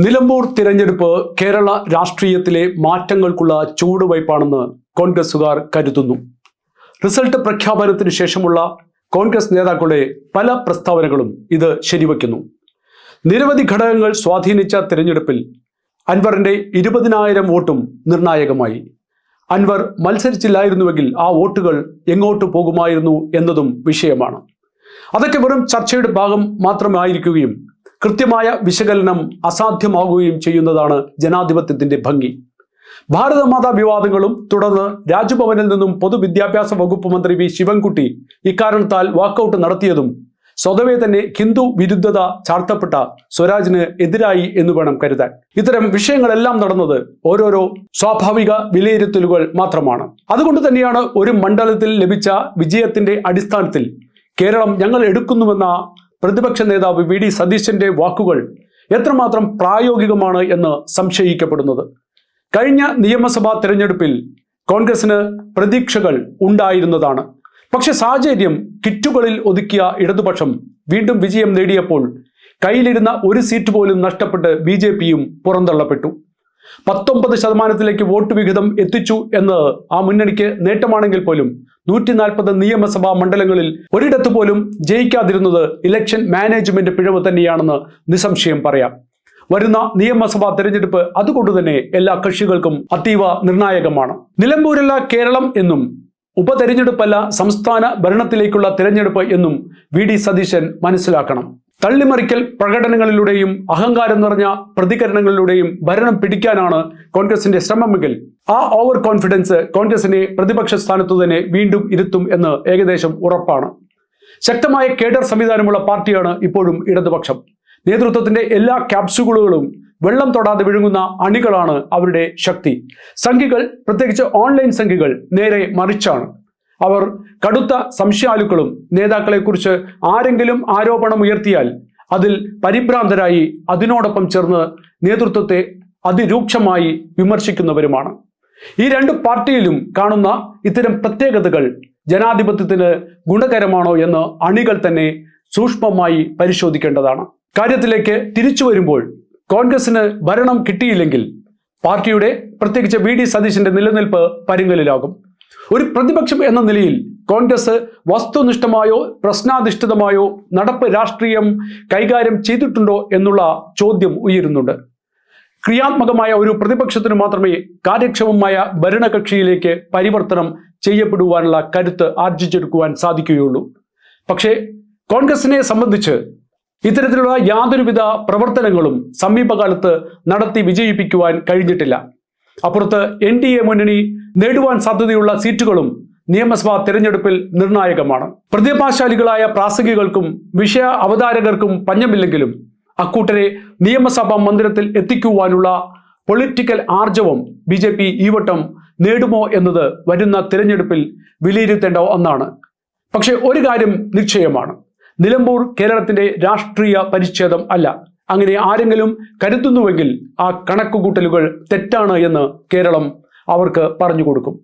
നിലമ്പൂർ തിരഞ്ഞെടുപ്പ് കേരള രാഷ്ട്രീയത്തിലെ മാറ്റങ്ങൾക്കുള്ള ചുവടുവയ്പ്പാണെന്ന് കോൺഗ്രസുകാർ കരുതുന്നു. റിസൾട്ട് പ്രഖ്യാപനത്തിന് ശേഷമുള്ള കോൺഗ്രസ് നേതാക്കളുടെ പല പ്രസ്താവനകളും ഇത് ശരിവയ്ക്കുന്നു. നിരവധി ഘടകങ്ങൾ സ്വാധീനിച്ച തിരഞ്ഞെടുപ്പിൽ അൻവറിന്റെ 20,000 വോട്ടും നിർണായകമായി. അൻവർ മത്സരിച്ചില്ലായിരുന്നുവെങ്കിൽ ആ വോട്ടുകൾ എങ്ങോട്ട് പോകുമായിരുന്നു എന്നതും വിഷയമാണ്. അതൊക്കെ വെറും ചർച്ചയുടെ ഭാഗം മാത്രമായിരിക്കുകയും കൃത്യമായ വിശകലനം അസാധ്യമാകുകയും ചെയ്യുന്നതാണ് ജനാധിപത്യത്തിന്റെ ഭംഗി. ഭാരതമാതാ വിവാദങ്ങളും തുടർന്ന് രാജ്ഭവനിൽ നിന്നും പൊതുവിദ്യാഭ്യാസ വകുപ്പ് മന്ത്രി വി ശിവൻകുട്ടി ഇക്കാരണത്താൽ വാക്കൌട്ട് നടത്തിയതും സ്വതവേ തന്നെ ഹിന്ദു വിരുദ്ധത ചാർത്തപ്പെട്ട സ്വരാജിന് എതിരായി എന്ന് വേണം കരുതാൻ. ഇത്തരം വിഷയങ്ങളെല്ലാം നടന്നത് ഓരോരോ സ്വാഭാവിക വിലയിരുത്തലുകൾ മാത്രമാണ്. അതുകൊണ്ട് തന്നെയാണ് ഒരു മണ്ഡലത്തിൽ ലഭിച്ച വിജയത്തിന്റെ അടിസ്ഥാനത്തിൽ കേരളം ഞങ്ങൾ എടുക്കുന്നുവെന്ന പ്രതിപക്ഷ നേതാവ് വി ഡി സതീശന്റെ വാക്കുകൾ എത്രമാത്രം പ്രായോഗികമാണ് എന്ന് സംശയിക്കപ്പെടുന്നത്. കഴിഞ്ഞ നിയമസഭാ തെരഞ്ഞെടുപ്പിൽ കോൺഗ്രസിന് പ്രതീക്ഷകൾ ഉണ്ടായിരുന്നതാണ്. പക്ഷെ സാഹചര്യം കിറ്റുകളിൽ ഒതുക്കിയ ഇടതുപക്ഷം വീണ്ടും വിജയം നേടിയപ്പോൾ കയ്യിലിരുന്ന ഒരു സീറ്റ് പോലും നഷ്ടപ്പെട്ട് BJPയും പുറന്തള്ളപ്പെട്ടു. 19% വോട്ട് വിഹിതം എത്തിച്ചു എന്ന് ആ മുന്നണിക്ക് നേട്ടമാണെങ്കിൽ പോലും 140 നിയമസഭാ മണ്ഡലങ്ങളിൽ ഒരിടത്ത് പോലും ജയിക്കാതിരുന്നത് ഇലക്ഷൻ മാനേജ്മെന്റ് പിഴവ് തന്നെയാണെന്ന് നിസ്സംശയം പറയാം. വരുന്ന നിയമസഭാ തെരഞ്ഞെടുപ്പ് അതുകൊണ്ട് തന്നെ എല്ലാ കക്ഷികൾക്കും അതീവ നിർണായകമാണ്. നിലമ്പൂരല്ല കേരളം എന്നും ഉപതെരഞ്ഞെടുപ്പല്ല സംസ്ഥാന ഭരണത്തിലേക്കുള്ള തിരഞ്ഞെടുപ്പ് എന്നും വി ഡി സതീശൻ മനസ്സിലാക്കണം. തള്ളിമറിക്കൽ പ്രകടനങ്ങളിലൂടെയും അഹങ്കാരം നിറഞ്ഞ പ്രതികരണങ്ങളിലൂടെയും ഭരണം പിടിക്കാനാണ് കോൺഗ്രസിന്റെ ശ്രമമെങ്കിൽ ആ ഓവർ കോൺഫിഡൻസ് കോൺഗ്രസിനെ പ്രതിപക്ഷ സ്ഥാനത്തു തന്നെ വീണ്ടും ഇരുത്തും എന്ന് ഏകദേശം ഉറപ്പാണ്. ശക്തമായ കേഡർ സംവിധാനമുള്ള പാർട്ടിയാണ് ഇപ്പോഴും ഇടതുപക്ഷം. നേതൃത്വത്തിന്റെ എല്ലാ ക്യാപ്സ്യൂളുകളും വെള്ളം തൊടാതെ വിഴുങ്ങുന്ന അണികളാണ് അവരുടെ ശക്തി. സംഘികൾ, പ്രത്യേകിച്ച് ഓൺലൈൻ സംഘികൾ, നേരെ മറിച്ചാണ്. അവർ കടുത്ത സംശയാലുക്കളും നേതാക്കളെക്കുറിച്ച് ആരെങ്കിലും ആരോപണം ഉയർത്തിയാൽ അതിൽ പരിഭ്രാന്തരായി അതിനോടൊപ്പം ചേർന്ന് നേതൃത്വത്തെ അതിരൂക്ഷമായി വിമർശിക്കുന്നവരുമാണ്. ഈ രണ്ട് പാർട്ടിയിലും കാണുന്ന ഇത്തരം പ്രത്യേകതകൾ ജനാധിപത്യത്തിന് ഗുണകരമാണോ എന്ന് അണികൾ തന്നെ സൂക്ഷ്മമായി പരിശോധിക്കേണ്ടതാണ്. കാര്യത്തിലേക്ക് തിരിച്ചു വരുമ്പോൾ കോൺഗ്രസിന് ഭരണം കിട്ടിയില്ലെങ്കിൽ പാർട്ടിയുടെ, പ്രത്യേകിച്ച് വി ഡി സതീശന്റെ നിലനിൽപ്പ് പരുങ്ങലിലാകും. ഒരു പ്രതിപക്ഷം എന്ന നിലയിൽ കോൺഗ്രസ് വസ്തുനിഷ്ഠമായോ പ്രശ്നാധിഷ്ഠിതമായോ നടപ്പ് രാഷ്ട്രീയം കൈകാര്യം ചെയ്തിട്ടുണ്ടോ എന്നുള്ള ചോദ്യം ഉയരുന്നുണ്ട്. ക്രിയാത്മകമായ ഒരു പ്രതിപക്ഷത്തിന് മാത്രമേ കാര്യക്ഷമമായ ഭരണകക്ഷിയിലേക്ക് പരിവർത്തനം ചെയ്യപ്പെടുവാനുള്ള കരുത്ത് ആർജിച്ചെടുക്കുവാൻ സാധിക്കുകയുള്ളൂ. പക്ഷേ കോൺഗ്രസിനെ സംബന്ധിച്ച് ഇത്തരത്തിലുള്ള യാതൊരുവിധ പ്രവർത്തനങ്ങളും സമീപകാലത്ത് നടത്തി വിജയിപ്പിക്കുവാൻ കഴിഞ്ഞിട്ടില്ല. അപ്പുറത്ത് NDA മുന്നണി നേടുവാൻ സാധ്യതയുള്ള സീറ്റുകളും നിയമസഭാ തെരഞ്ഞെടുപ്പിൽ നിർണായകമാണ്. പ്രതിഭാശാലികളായ പ്രാസംഗികൾക്കും വിഷയ അവതാരകർക്കും പഞ്ഞമില്ലെങ്കിലും അക്കൂട്ടരെ നിയമസഭാ മന്ദിരത്തിൽ എത്തിക്കുവാനുള്ള പൊളിറ്റിക്കൽ ആർജവം BJP ഈ വട്ടം നേടുമോ എന്നത് വരുന്ന തിരഞ്ഞെടുപ്പിൽ വിലയിരുത്തേണ്ട ഒന്നാണ്. പക്ഷെ ഒരു കാര്യം നിശ്ചയമാണ്, നിലമ്പൂർ കേരളത്തിന്റെ രാഷ്ട്രീയ പരിച്ഛേദം അല്ല. അങ്ങനെ ആരെങ്കിലും കരുതുന്നുവെങ്കിൽ ആ കണക്കുകൂട്ടലുകൾ തെറ്റാണ് എന്ന് കേരളം അവർക്ക് പറഞ്ഞു കൊടുക്കും.